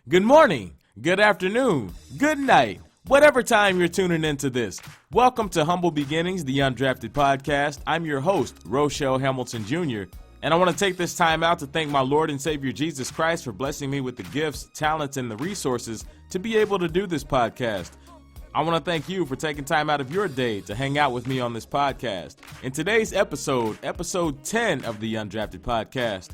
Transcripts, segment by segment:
Good morning, good afternoon, good night, whatever time you're tuning into this. Welcome to Humble Beginnings, the Undrafted Podcast. I'm your host, Roushell Hamilton Jr., and I want to take this time out to thank my Lord and Savior Jesus Christ for blessing me with the gifts, talents, and the resources to be able to do this podcast. I want to thank you for taking time out of your day to hang out with me on this podcast. In today's episode 10 of the Undrafted Podcast,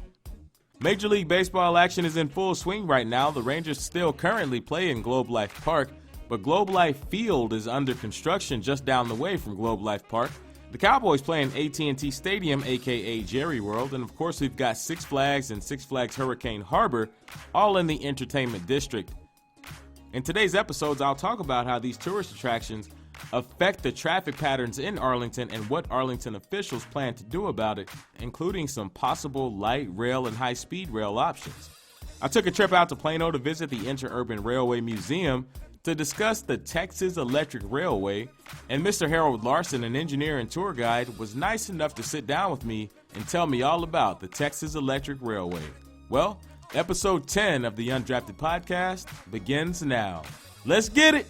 Major League Baseball action is in full swing right now. The Rangers still currently play in Globe Life Park, but Globe Life Field is under construction just down the way from Globe Life Park. The Cowboys play in AT&T Stadium, aka Jerry World, and of course we've got Six Flags and Six Flags Hurricane Harbor, all in the entertainment district. In today's episodes, I'll talk about how these tourist attractions affect the traffic patterns in Arlington and what Arlington officials plan to do about it, including some possible light rail and high-speed rail options. I took a trip out to Plano to visit the Interurban Railway Museum to discuss the Texas Electric Railway, and Mr. Harold Larsen, an engineer and tour guide, was nice enough to sit down with me and tell me all about the Texas Electric Railway. Well, episode 10 of the Undrafted Podcast begins now. Let's get it!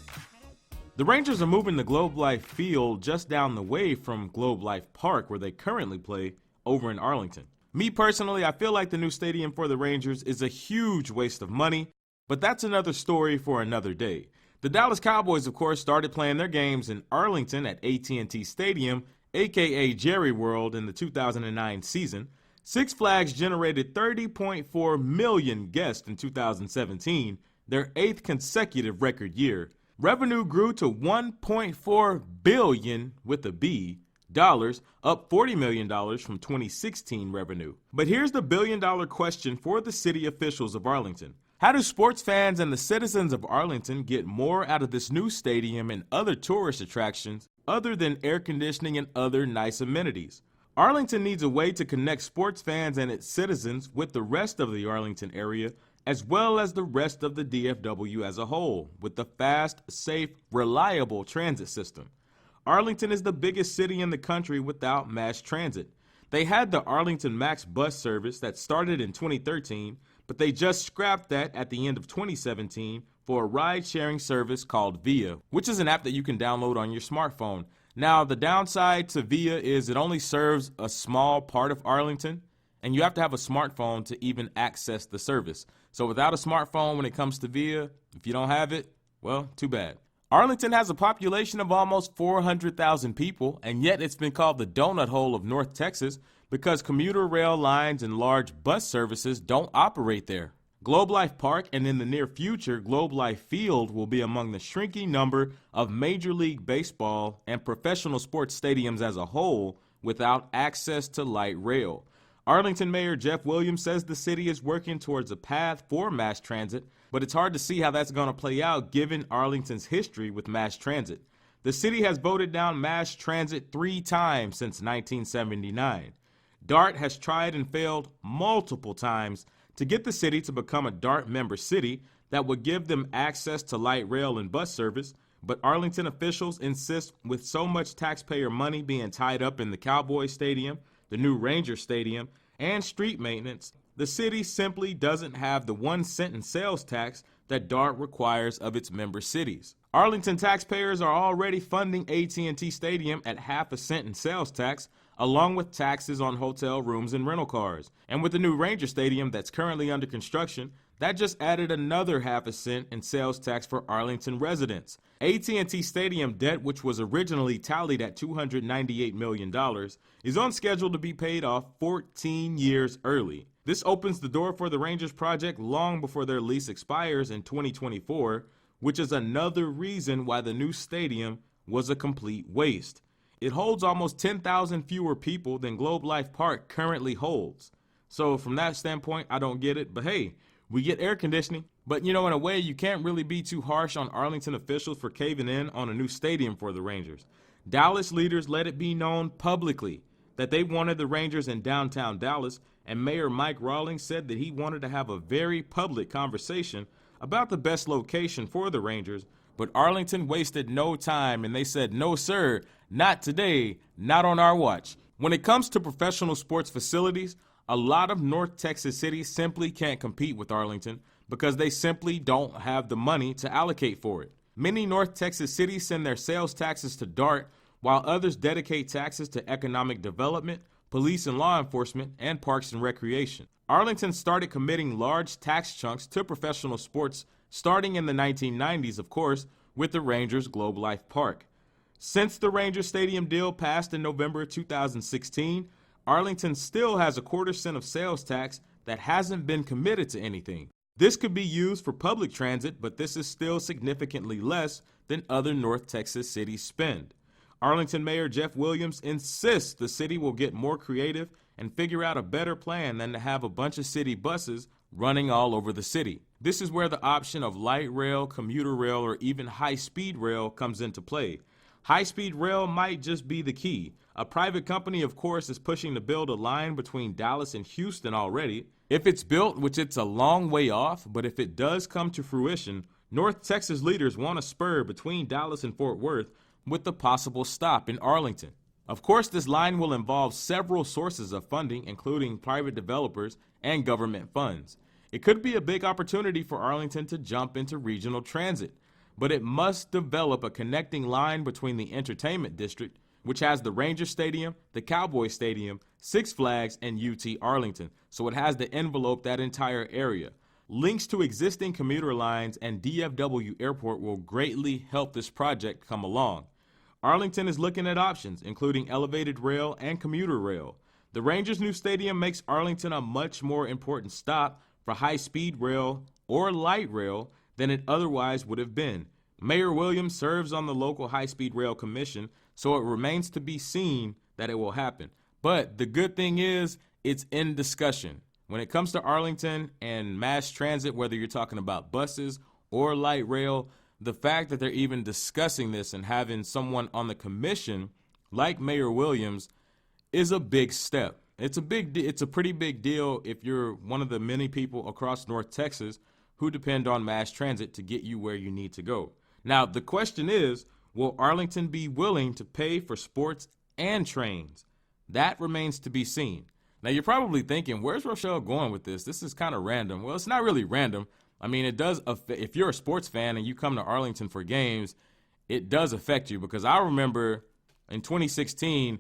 The Rangers are moving the Globe Life Field just down the way from Globe Life Park, where they currently play, over in Arlington. Me personally, I feel like the new stadium for the Rangers is a huge waste of money, but that's another story for another day. The Dallas Cowboys, of course, started playing their games in Arlington at AT&T Stadium, aka Jerry World, in the 2009 season. Six Flags generated 30.4 million guests in 2017, their 8th consecutive record year. Revenue grew to $1.4 billion with a B dollars, up $40 million from 2016 revenue. But here's the billion-dollar question for the city officials of Arlington. How do sports fans and the citizens of Arlington get more out of this new stadium and other tourist attractions other than air conditioning and other nice amenities? Arlington needs a way to connect sports fans and its citizens with the rest of the Arlington area, as well as the rest of the DFW as a whole, with a fast, safe, reliable transit system. Arlington is the biggest city in the country without mass transit. They had the Arlington Max bus service that started in 2013, but they just scrapped that at the end of 2017 for a ride-sharing service called Via, which is an app that you can download on your smartphone. Now, the downside to Via is it only serves a small part of Arlington, and you have to have a smartphone to even access the service. So without a smartphone when it comes to Via, if you don't have it, well, too bad. Arlington has a population of almost 400,000 people, and yet it's been called the donut hole of North Texas because commuter rail lines and large bus services don't operate there. Globe Life Park and in the near future, Globe Life Field will be among the shrinking number of Major League Baseball and professional sports stadiums as a whole without access to light rail. Arlington Mayor Jeff Williams says the city is working towards a path for mass transit, but it's hard to see how that's going to play out given Arlington's history with mass transit. The city has voted down mass transit 3 times since 1979. DART has tried and failed multiple times to get the city to become a DART member city that would give them access to light rail and bus service, but Arlington officials insist with so much taxpayer money being tied up in the Cowboys Stadium, the new Ranger Stadium, and street maintenance, the city simply doesn't have the 1 cent in sales tax that DART requires of its member cities. Arlington taxpayers are already funding AT&T Stadium at half a cent in sales tax, along with taxes on hotel rooms and rental cars. And with the new Ranger Stadium that's currently under construction, that just added another half a cent in sales tax for Arlington residents. AT&T Stadium debt, which was originally tallied at $298 million, is on schedule to be paid off 14 years early. This opens the door for the Rangers project long before their lease expires in 2024, which is another reason why the new stadium was a complete waste. It holds almost 10,000 fewer people than Globe Life Park currently holds. So from that standpoint, I don't get it, but hey, we get air conditioning. But in a way, you can't really be too harsh on Arlington officials for caving in on a new stadium for the Rangers. Dallas leaders let it be known publicly that they wanted the Rangers in downtown Dallas, and Mayor Mike Rawlings said that he wanted to have a very public conversation about the best location for the Rangers, but Arlington wasted no time, and they said, no, sir, not today, not on our watch. When it comes to professional sports facilities, a lot of North Texas cities simply can't compete with Arlington because they simply don't have the money to allocate for it. Many North Texas cities send their sales taxes to DART, while others dedicate taxes to economic development, police and law enforcement, and parks and recreation. Arlington started committing large tax chunks to professional sports starting in the 1990s, of course, with the Rangers Globe Life Park. Since the Rangers Stadium deal passed in November 2016, Arlington still has a quarter-cent of sales tax that hasn't been committed to anything. This could be used for public transit, but this is still significantly less than other North Texas cities spend. Arlington Mayor Jeff Williams insists the city will get more creative and figure out a better plan than to have a bunch of city buses running all over the city. This is where the option of light rail, commuter rail, or even high-speed rail comes into play. High-speed rail might just be the key. A private company, of course, is pushing to build a line between Dallas and Houston already. If it's built, which it's a long way off, but if it does come to fruition, North Texas leaders want a spur between Dallas and Fort Worth with the possible stop in Arlington. Of course, this line will involve several sources of funding, including private developers and government funds. It could be a big opportunity for Arlington to jump into regional transit, but it must develop a connecting line between the entertainment district, which has the Ranger Stadium, the Cowboys Stadium, Six Flags, and UT Arlington, so it has to envelope that entire area. Links to existing commuter lines and DFW Airport will greatly help this project come along. Arlington is looking at options, including elevated rail and commuter rail. The Rangers' new stadium makes Arlington a much more important stop for high-speed rail or light rail than it otherwise would have been. Mayor Williams serves on the local high-speed rail commission, so it remains to be seen that it will happen. But the good thing is, it's in discussion. When it comes to Arlington and mass transit, whether you're talking about buses or light rail, the fact that they're even discussing this and having someone on the commission like Mayor Williams is a big step. It's a pretty big deal if you're one of the many people across North Texas who depend on mass transit to get you where you need to go. Now, the question is, will Arlington be willing to pay for sports and trains? That remains to be seen. Now, you're probably thinking, where's Roushell going with this? This is kind of random. Well, it's not really random. I mean, it does affect, if you're a sports fan and you come to Arlington for games, it does affect you, because I remember in 2016,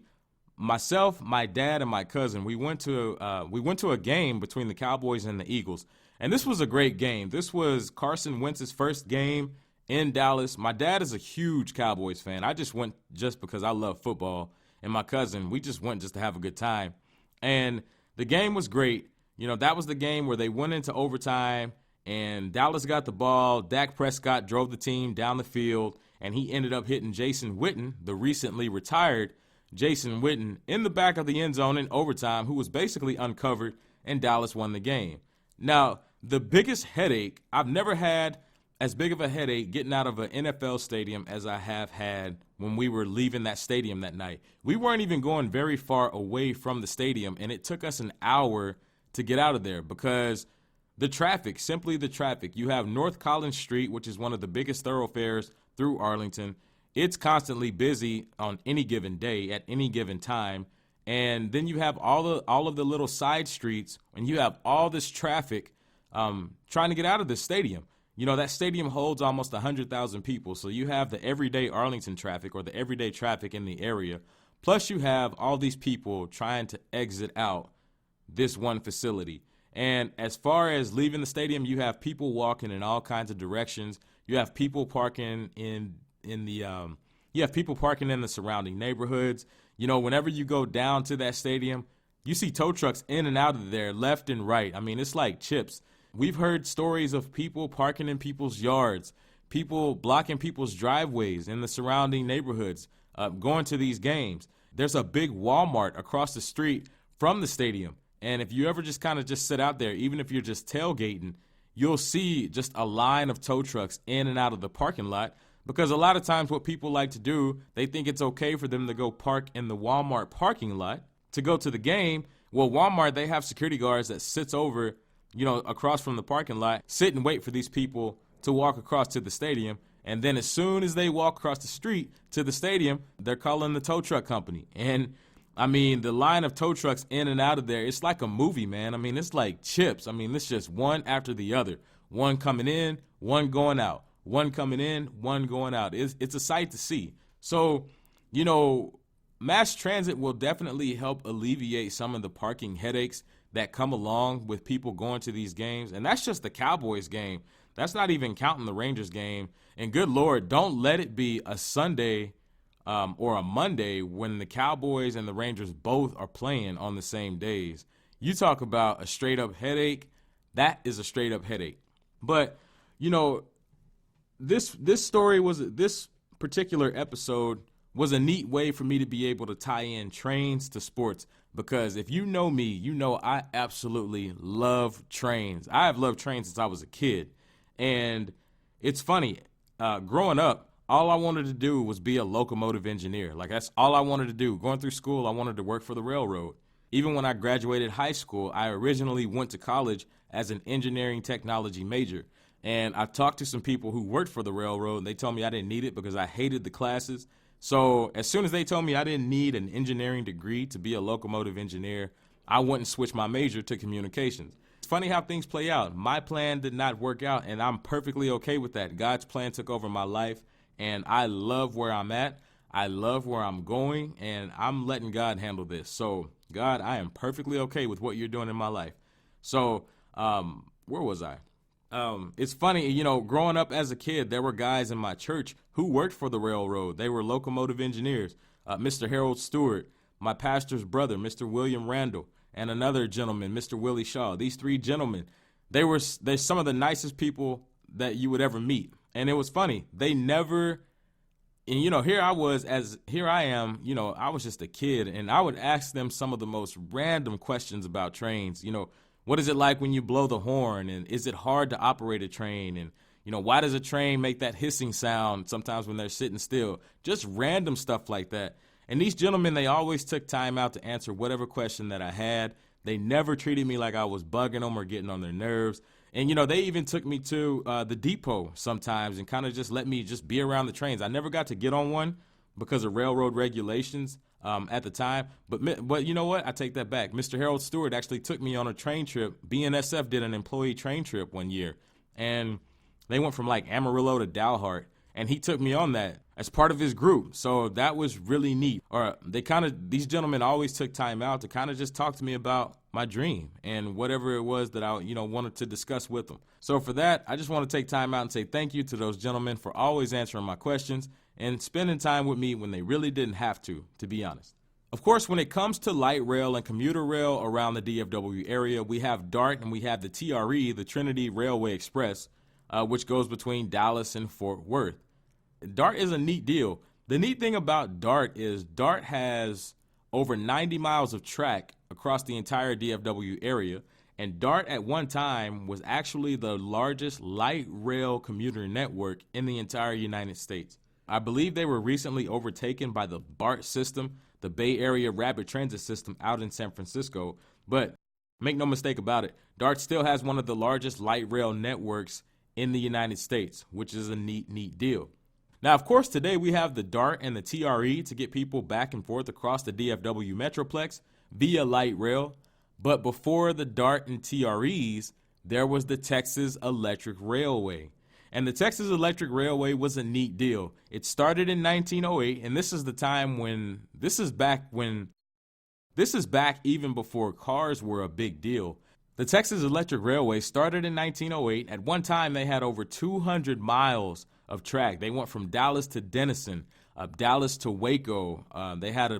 myself, my dad, and my cousin, we went to a game between the Cowboys and the Eagles, and this was a great game. This was Carson Wentz's first game in Dallas. My dad is a huge Cowboys fan. I just went just because I love football, and my cousin, we just went just to have a good time, and the game was great. You know, that was the game where they went into overtime, and Dallas got the ball. Dak Prescott drove the team down the field, and he ended up hitting Jason Witten, the recently retired Jason Witten, in the back of the end zone in overtime, who was basically uncovered, and Dallas won the game. Now, the biggest headache, I've never had as big of a headache getting out of an NFL stadium as I have had when we were leaving that stadium that night. We weren't even going very far away from the stadium, and it took us an hour to get out of there because the traffic, simply the traffic. You have North Collins Street, which is one of the biggest thoroughfares through Arlington. It's constantly busy on any given day, at any given time. And then you have all of the little side streets, and you have all this traffic trying to get out of the stadium. You know, that stadium holds almost 100,000 people. So you have the everyday Arlington traffic, or the everyday traffic in the area. Plus you have all these people trying to exit out this one facility. And as far as leaving the stadium, you have people walking in all kinds of directions. You have people parking in the surrounding neighborhoods. You know, whenever you go down to that stadium, you see tow trucks in and out of there, left and right. I mean, it's like chips. We've heard stories of people parking in people's yards, people blocking people's driveways in the surrounding neighborhoods, going to these games. There's a big Walmart across the street from the stadium. And if you ever just kind of just sit out there, even if you're just tailgating, you'll see just a line of tow trucks in and out of the parking lot, because a lot of times what people like to do, they think it's okay for them to go park in the Walmart parking lot to go to the game. Well, Walmart, they have security guards that sits over, you know, across from the parking lot, sit and wait for these people to walk across to the stadium. And then as soon as they walk across the street to the stadium, they're calling the tow truck company. And I mean, the line of tow trucks in and out of there, it's like a movie, man. I mean, it's like chips. I mean, it's just one after the other. one coming in, one going out, one coming in, one going out. It's a sight to see. So, mass transit will definitely help alleviate some of the parking headaches that come along with people going to these games. And that's just the Cowboys game. That's not even counting the Rangers game. And good Lord, don't let it be a Sunday or a Monday when the Cowboys and the Rangers both are playing on the same days. You talk about a straight up headache. That is a straight up headache. But, this particular episode was a neat way for me to be able to tie in trains to sports, because if you know me, you know I absolutely love trains. I have loved trains since I was a kid. And it's funny, growing up, all I wanted to do was be a locomotive engineer. Like, that's all I wanted to do. Going through school, I wanted to work for the railroad. Even when I graduated high school, I originally went to college as an engineering technology major. And I talked to some people who worked for the railroad, and they told me I didn't need it because I hated the classes. So as soon as they told me I didn't need an engineering degree to be a locomotive engineer, I went and switched my major to communications. It's funny how things play out. My plan did not work out, and I'm perfectly okay with that. God's plan took over my life, and I love where I'm at. I love where I'm going, and I'm letting God handle this. So, God, I am perfectly okay with what you're doing in my life. So, where was I? It's funny, growing up as a kid, there were guys in my church who worked for the railroad. They were locomotive engineers. Mr. Harold Stewart, my pastor's brother, Mr. William Randall, and another gentleman, Mr. Willie Shaw. These three gentlemen, they're some of the nicest people that you would ever meet. And it was funny. They never, and here I am, I was just a kid, and I would ask them some of the most random questions about trains. What is it like when you blow the horn? And is it hard to operate a train? And, why does a train make that hissing sound sometimes when they're sitting still? Just random stuff like that. And these gentlemen, they always took time out to answer whatever question that I had. They never treated me like I was bugging them or getting on their nerves. And, they even took me to the depot sometimes and kind of just let me just be around the trains. I never got to get on one because of railroad regulations at the time. But you know what? I take that back. Mr. Harold Stewart actually took me on a train trip. BNSF did an employee train trip one year. And they went from like Amarillo to Dalhart. And he took me on that as part of his group. So that was really neat. Or these gentlemen always took time out to kind of just talk to me about my dream and whatever it was that I, wanted to discuss with them. So for that, I just want to take time out and say thank you to those gentlemen for always answering my questions and spending time with me when they really didn't have to be honest. Of course, when it comes to light rail and commuter rail around the DFW area, we have DART and we have the TRE, the Trinity Railway Express, which goes between Dallas and Fort Worth. DART is a neat deal. The neat thing about DART is DART has over 90 miles of track across the entire DFW area, and DART at one time was actually the largest light rail commuter network in the entire United States. I believe they were recently overtaken by the BART system, the Bay Area Rapid Transit System out in San Francisco, but make no mistake about it, DART still has one of the largest light rail networks in the United States, which is a neat deal. Now, of course, today we have the DART and the TRE to get people back and forth across the DFW Metroplex via light rail. But before the DART and TREs, there was the Texas Electric Railway. And the Texas Electric Railway was a neat deal. It started in 1908, and this is back even before cars were a big deal. The Texas Electric Railway started in 1908. At one time, they had over 200 miles of track. They went from Dallas to Denison, Dallas to Waco. They had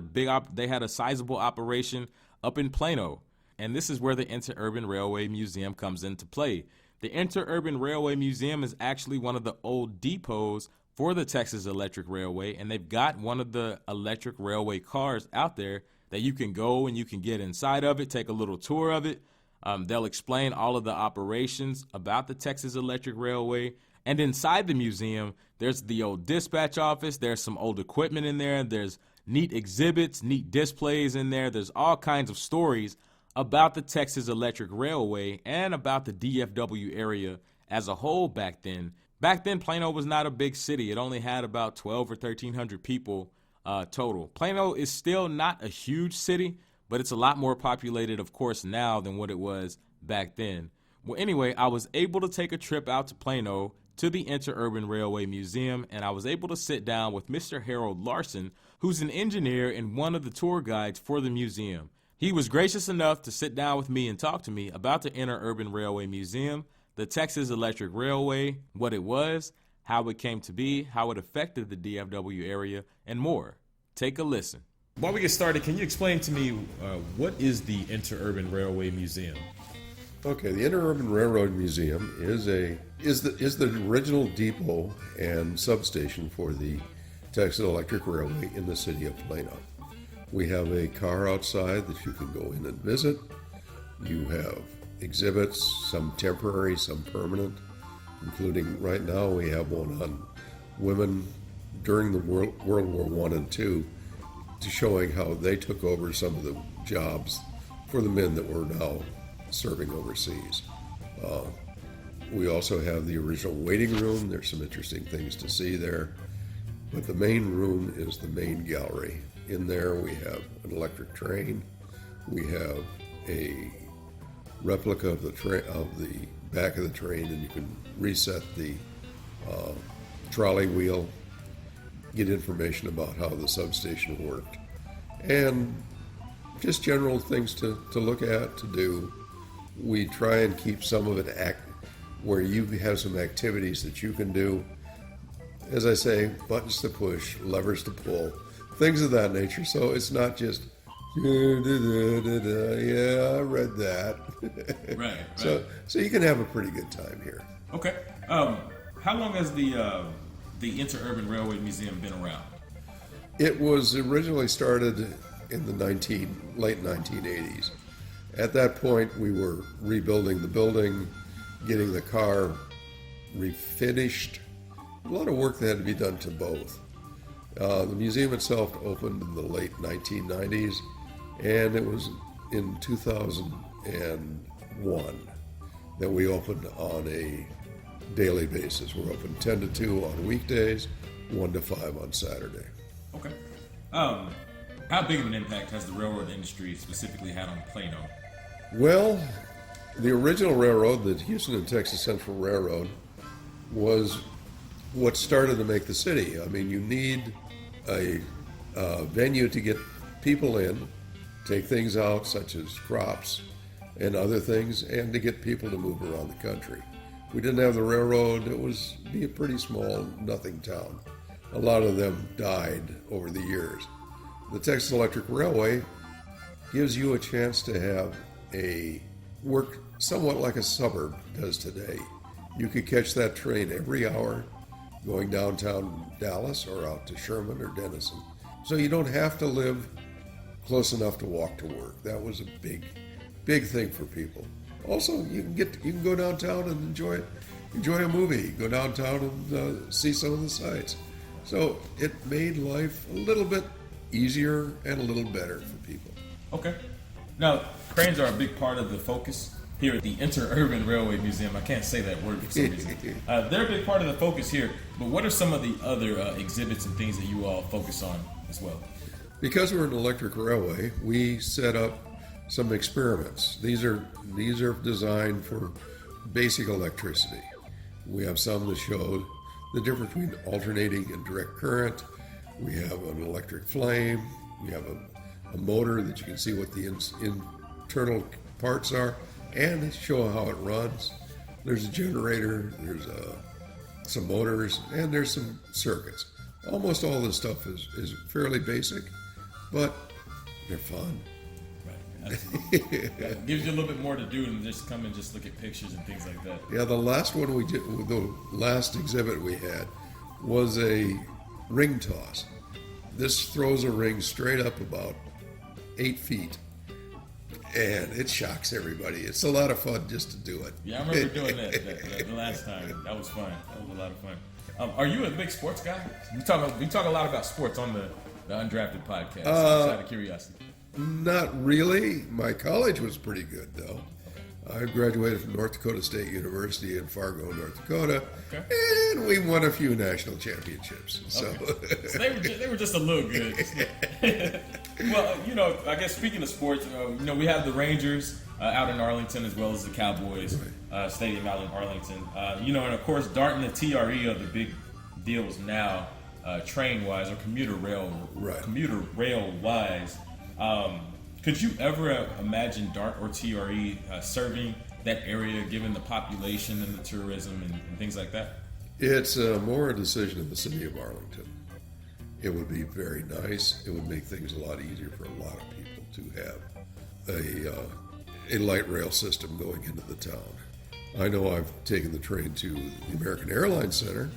a sizable operation up in Plano. And this is where the Interurban Railway Museum comes into play. The Interurban Railway Museum is actually one of the old depots for the Texas Electric Railway, and they've got one of the electric railway cars out there that you can go and you can get inside of it, take a little tour of it. They'll explain all of the operations about the Texas Electric Railway. And inside the museum, there's the old dispatch office. There's some old equipment in there. There's neat exhibits, neat displays in there. There's all kinds of stories about the Texas Electric Railway and about the DFW area as a whole back then. Back then, Plano was not a big city. It only had about 12 or 1,300 people total. Plano is still not a huge city, but it's a lot more populated, of course, now than what it was back then. Well, anyway, I was able to take a trip out to Plano to the Interurban Railway Museum, and I was able to sit down with Mr. Harold Larsen, who's an engineer and one of the tour guides for the museum. He was gracious enough to sit down with me and talk to me about the Interurban Railway Museum, the Texas Electric Railway, what it was, how it came to be, how it affected the DFW area, and more. Take a listen. While we get started, can you explain to me what is the Interurban Railway Museum? Okay, the Interurban Railroad Museum is the original depot and substation for the Texas Electric Railway in the city of Plano. We have a car outside that you can go in and visit. You have exhibits, some temporary, some permanent, including right now we have one on women during the World War I and II, to showing how they took over some of the jobs for the men that were now serving overseas. We also have the original waiting room. There's some interesting things to see there. But the main room is the main gallery. In there we have an electric train. We have a replica of the back of the train, and you can reset the trolley wheel, get information about how the substation worked, and just general things to look at, to do. We try and keep some of it where you have some activities that you can do. As I say, buttons to push, levers to pull, things of that nature. So it's not just, yeah, I read that. Right. So you can have a pretty good time here. Okay. How long has the Interurban Railway Museum been around? It was originally started in the late 1980s. At that point, we were rebuilding the building, getting the car refinished. A lot of work that had to be done to both. The museum itself opened in the late 1990s, and it was in 2001 that we opened on a daily basis. We're open 10 to 2 on weekdays, 1 to 5 on Saturday. Okay. How big of an impact has the railroad industry specifically had on Plano? Well, the original railroad, the Houston and Texas Central Railroad, was what started to make the city. I mean, you need a venue to get people in, take things out such as crops and other things, and to get people to move around the country. We didn't have the railroad. It was be a pretty small, nothing town. A lot of them died over the years. The Texas Electric Railway gives you a chance to have a work somewhat like a suburb does today. You could catch that train every hour going downtown Dallas or out to Sherman or Denison. So you don't have to live close enough to walk to work. That was a big thing for people. Also, you can go downtown and enjoy a movie, go downtown and see some of the sights. So it made life a little bit easier and a little better for people. Okay. Now, cranes are a big part of the focus here at the Interurban Railway Museum. I can't say that word for some reason. They're a big part of the focus here, but what are some of the other exhibits and things that you all focus on as well? Because we're an electric railway, we set up some experiments. These are designed for basic electricity. We have some that show the difference between alternating and direct current. We have an electric flame. We have a motor that you can see what the internal parts are and show how it runs. There's a generator, there's some motors, and there's some circuits. Almost all this stuff is fairly basic, but they're fun. Right. It gives you a little bit more to do than just come and just look at pictures and things like that. Yeah, the last one we did, the last exhibit we had was a ring toss. This throws a ring straight up about 8 feet, and it shocks everybody. It's a lot of fun just to do it. Yeah, I remember doing that the last time. That was fun. That was a lot of fun. Are you a big sports guy? We talk a lot about sports on the Undrafted Podcast. Just out of curiosity. Not really. My college was pretty good, though. I graduated from North Dakota State University in Fargo, North Dakota, and we won a few national championships. So, so they were just a little good. Well, I guess speaking of sports, we have the Rangers out in Arlington as well as the Cowboys stadium out in Arlington. And of course, Dart and the TRE are the big deals now, train-wise or commuter rail-wise. Could you ever imagine Dart or TRE serving that area, given the population and the tourism and things like that? It's more a decision of the city of Arlington. It would be very nice. It would make things a lot easier for a lot of people to have a light rail system going into the town. I know I've taken the train to the American Airlines Center,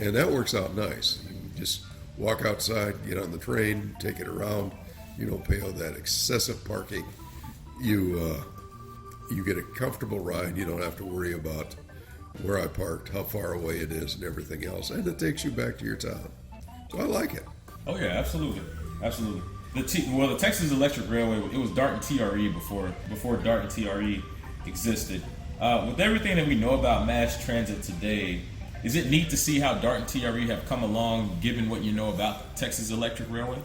and that works out nice. You can just walk outside, get on the train, take it around. You don't pay all that excessive parking. You get a comfortable ride. You don't have to worry about where I parked, how far away it is, and everything else. And it takes you back to your town. So I like it. Oh yeah, absolutely. The Texas Electric Railway, it was Dart and TRE before Dart and TRE existed. With everything that we know about mass transit today, is it neat to see how Dart and TRE have come along, given what you know about Texas Electric Railway?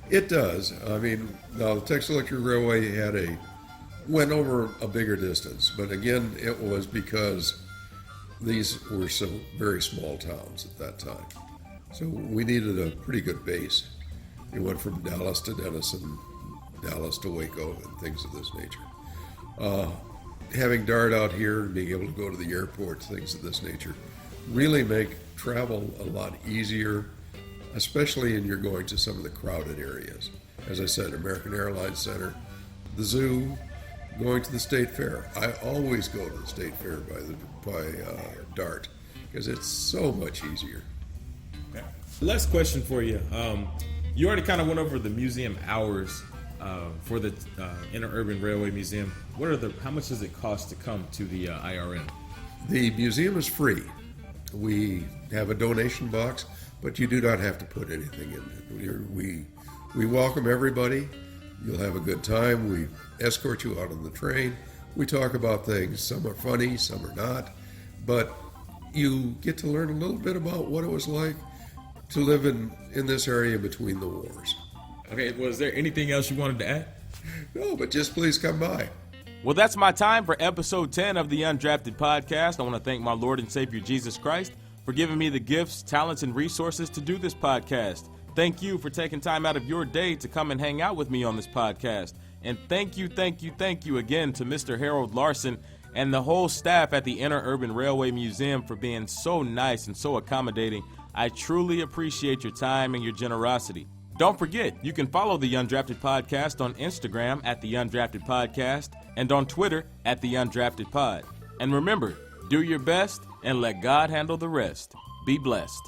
It does. I mean, now the Texas Electric Railway went over a bigger distance, but again, it was because these were some very small towns at that time. So we needed a pretty good base. It went from Dallas to Denison, Dallas to Waco, and things of this nature. Having Dart out here and being able to go to the airport, things of this nature, really make travel a lot easier, especially when you're going to some of the crowded areas. As I said, American Airlines Center, the zoo, going to the State Fair. I always go to the State Fair by Dart because it's so much easier. Okay. Last question for you. You already kind of went over the museum hours for the Interurban Railway Museum. How much does it cost to come to the IRM? The museum is free. We have a donation box, but you do not have to put anything in it. We welcome everybody. You'll have a good time. We escort you out on the train. We talk about things. Some are funny, some are not. But you get to learn a little bit about what it was like to live in this area between the wars. Okay, was there anything else you wanted to add? No, but just please come by. Well, that's my time for episode 10 of the Undrafted Podcast. I want to thank my Lord and Savior Jesus Christ for giving me the gifts, talents, and resources to do this podcast. Thank you for taking time out of your day to come and hang out with me on this podcast. And thank you again to Mr. Harold Larsen and the whole staff at the Interurban Railway Museum for being so nice and so accommodating. I truly appreciate your time and your generosity. Don't forget, you can follow the Undrafted Podcast on Instagram at the Undrafted Podcast and on Twitter at the Undrafted Pod. And remember, do your best and let God handle the rest. Be blessed.